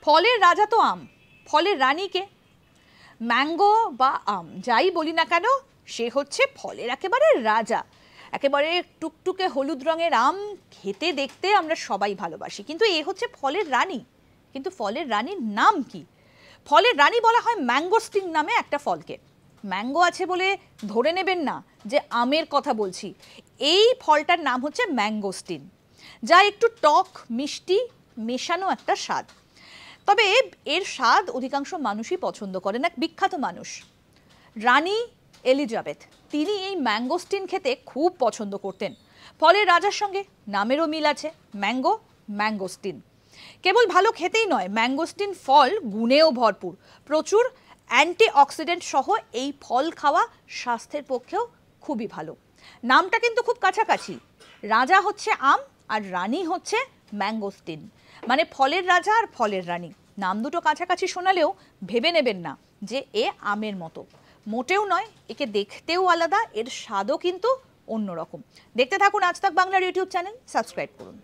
ফলের রাজা তো আম, ফলের রানী কে? ম্যাঙ্গো বা আম যাই বলি না কেন, সে হচ্ছে ফলের একেবারে রাজা। একেবারে টুকটুকে হলুদ রঙের আম, খেতে দেখতে আমরা সবাই ভালোবাসি, কিন্তু এ হচ্ছে ফলের রানী। কিন্তু ফলের রানীর নাম কি? ফলের রানী বলা হয় ম্যাঙ্গোস্টিন নামে একটা ফলকে। ম্যাঙ্গো আছে বলে ধরে নেবেন না যে আমের কথা বলছি। এই ফলটার নাম হচ্ছে ম্যাঙ্গোস্টিন, যা একটু টক মিষ্টি মেশানো একটা স্বাদ। তবে এর স্বাদ অধিকাংশ মানুষই পছন্দ করে না। বিখ্যাত মানুষ রানী এলিজাবেথ, তিনি এই ম্যাঙ্গোস্টিন খেতে খুব পছন্দ করতেন। ফলের রাজার সঙ্গে নামেরও মিল আছে, ম্যাঙ্গো, ম্যাঙ্গোস্টিন। কেবল ভালো খেতেই নয়, ম্যাঙ্গোস্টিন ফল গুণেও ভরপুর। প্রচুর অ্যান্টিঅক্সিডেন্ট সহ এই ফল খাওয়া স্বাস্থ্যের পক্ষেও খুবই ভালো। নামটা কিন্তু খুব কাছাকাছি, রাজা হচ্ছে আম আর রানী হচ্ছে ম্যাঙ্গোস্টিন, মানে ফলের রাজা আর ফলের রানী। নাম দুটো কাছাকাছি শোনালেও ভেবে নেবেন না যে এ আমের মতো, মোটেও নয়। একে দেখতেও আলাদা, এর স্বাদও কিন্তু অন্যরকম। দেখতে থাকুন আজ তাক বাংলার ইউটিউব চ্যানেল, সাবস্ক্রাইব করুন।